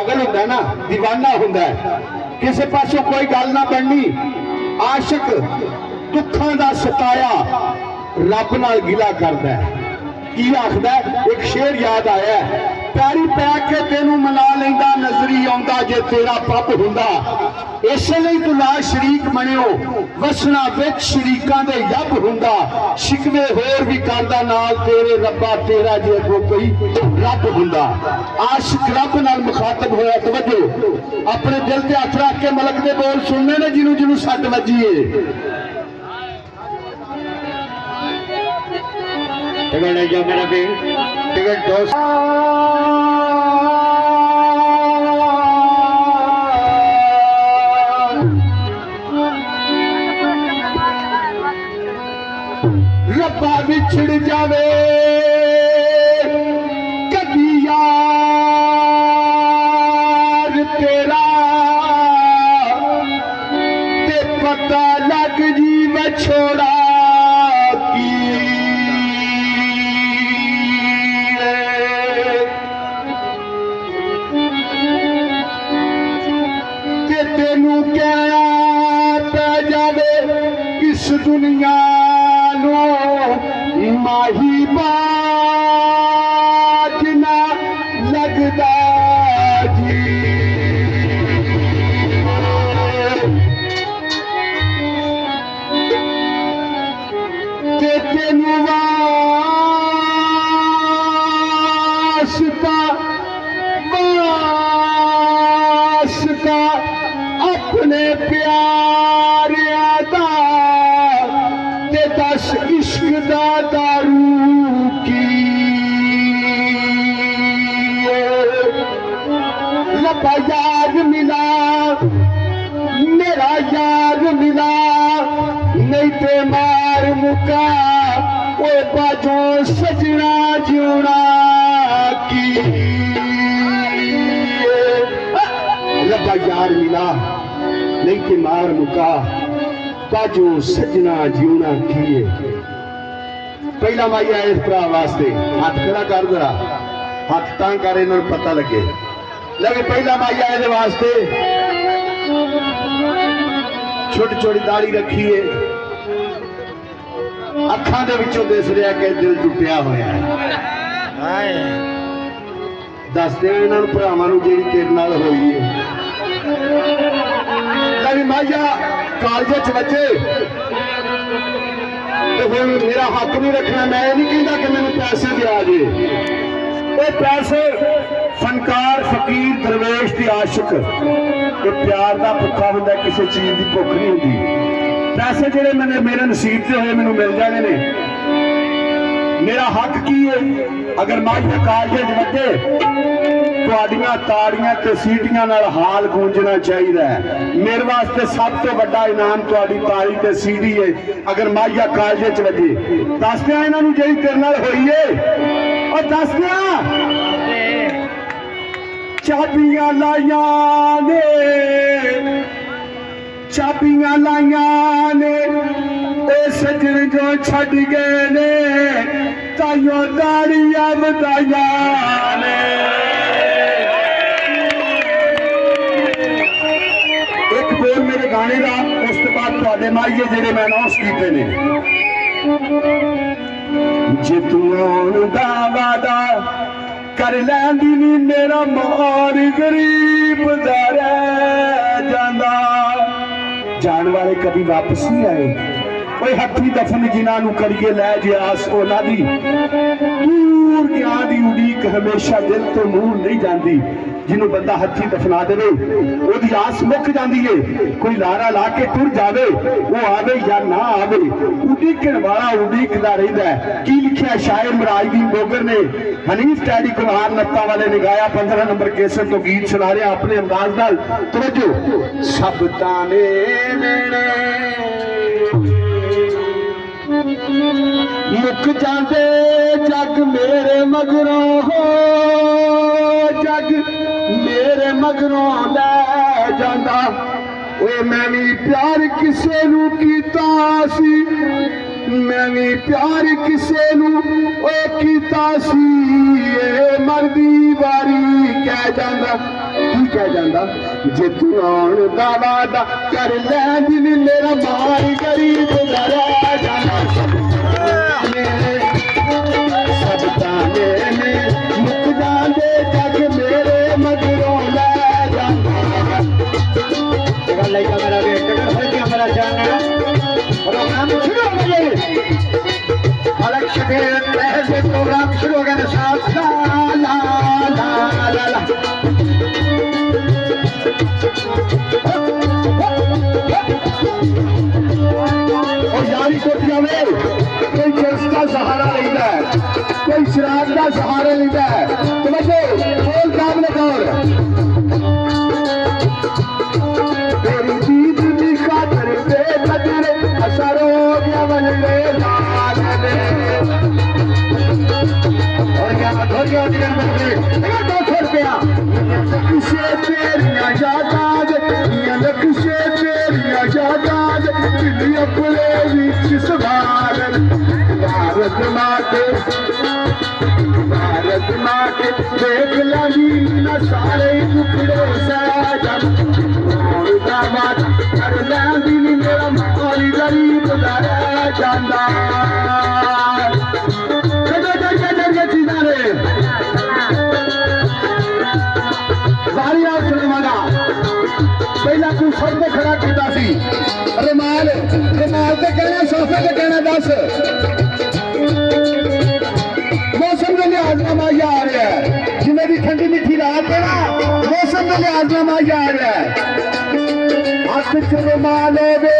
पागल होंदा ना, दीवाना होंदा है, किसी पासों कोई गल ना बननी, आशिक दुखों का सताया रब नाल गिला करदा है। की आखदा एक शेर याद आया, पैरी पै के तेनू मना लेंदा नजरी आउंदा जे तेरा पप हुंदा, इसलिए तू ला शरीक बनियो वसना विच शरीकां दे यब हुंदा, शिकवे होर भी करदा नाल तेरे रब्बा तेरा जे अगों कोई रब हुंदा। आशिक रब नाल मुखातब होया। तवज्जो, अपने दिल ते हथ रख के मलक दे बोल सुनने ने जिन्हों जिन्हों सट वजी है। टिकट जो मेरा भी टिकट दोस्त रब्बा बिछड़ जावे कदी यार तेरा ते पता लग जी बछोड़ा दुनिया नो माही बाज ना लगदा जी, ते तेनू वास्ता वास्ता अपने प्यारिया दा दस इश्क दा दारू की रब्बा यार मिला मेरा यार मिला, नहीं ते मार मुका ओ बाजो सजना जिउना की। रब्बा यार मिला नहीं ते मार मुका बाजो सजना जीवना किए। पहला माइया इस भरा वास्ते हाथ खड़ा कर, जरा हाथ तां कर, इन्हों पता लगे। लगे पहला माइया ये वास्ते छोटी छोटी दाढ़ी रखी है, अखां दे विचों दिस रहा कि दिल टुटिया होया है। दस दे इन्होंने भरावां नूं जिहड़ी तेरे नाल होई है। लगे माइया कालजे च बचे तो फिर मेरा हक नहीं रखना। मैं नहीं कहता कि मैंने पैसे दिया जे, वो पैसे फनकार फकीर दरवेश की आशिक तो प्यार का भुखा होंदा, किसी चीज की भुख नहीं होती। पैसे जेडे मैंने मेरे नसीब से होए मैनू मिल जाने ने। मेरा हक की है, अगर माइया कालजे च बचे तुहाडियां ताड़ियां ते सीटियां नाल हाल गूंजना चाहिए। मेरे वास्ते सब तो बड़ा इनाम तुहाडी ताड़ी ते सीटी है। अगर माइया कालजे च वजे दस दियां इन्हां नूं जिहड़ी तेरे नाल होई है, और दस दियां चाबियां लाइयां ने, चाबियां लाइयां ने ए सजन जो छड़ गए ने, ताइयों दाड़ियां वधाइयां ने। मेरे गाने का उस तो बाद तुहाडे माइये जेडे मैं अनाउंस कीते ने, जे तू आउण दा वादा कर लैंदी नी मेरा मार गरीब दा रह जांदा। जान वाले कभी वापस नहीं आए, कोई हथी दफन जिन्होंने करिए लै जे आस उन्हां दी दूर क्या दी उड़ीक हमेशा दिल तो मूल नहीं जाती। जिन्हों बंदा हथी दफना दे वो आस मुक जाती है। कोई लारा ला के टुर जाए, वो आवे या ना आवे, उड़ीकण वाला उड़ीकदा रहिंदा है। की लिखिया शायर मराजदीन बोगर ने, हनीफ टैडी कुमार नत्ता वाले ने गाया। 15 नंबर केसर तो गीत सुना रहा अपने अंदाज नाल। तवज्जो, सब ताने मेरे मुक जाते जग मेरे मगरों हो, जग मेरे मगरों लै जांदा। ओए मैं भी प्यार किसे नू कीता सी, मैं भी प्यार किसे नू ओए कीता सी, ए मरदी वारी कह जांदा। की कह जाता जे तू आउण दा वादा कर लैंदी नी मेरा मार गरीब दा रह जाना सब ताने ने मुक जांदे जग मेरे मगरों लै जांदा लड़का मेरा वेट कर गया मेरा जाना प्रोग्राम शुरू हो गया अलग शबीर से प्रोग्राम शुरू हो गया साथ ला ला ला ला ला और यारी कोटिया में कोई जस का सहारा लेता है कोई शराब का सहारा लेता है तो बच्चों बोल काम लगाओ तेरी दीद दी खातर बेकदर असर हो गया बनने लाल में और क्या दिगर में 200 रुपया लक्ष्य तेरिया यादां लक्ष्य तेरिया यादां दिल अपने विच सवार भारत मां के देख लागी न सारे टुकड़े सजन कर लैंदी नी मेरा माली गरीब दा रह जांदा कदे चीज़ां ने सारिया सुनवाना पहला तू सब को खड़ा किया सी रुमाल ते कहना सोफे ते कहना दस मौसम का लिहाजनामा आ रहा है जिन्हें भी ठंडी मिठी रात है ना मौसम का लिहाजनामा आ रहा है हाथ च रुमाल वे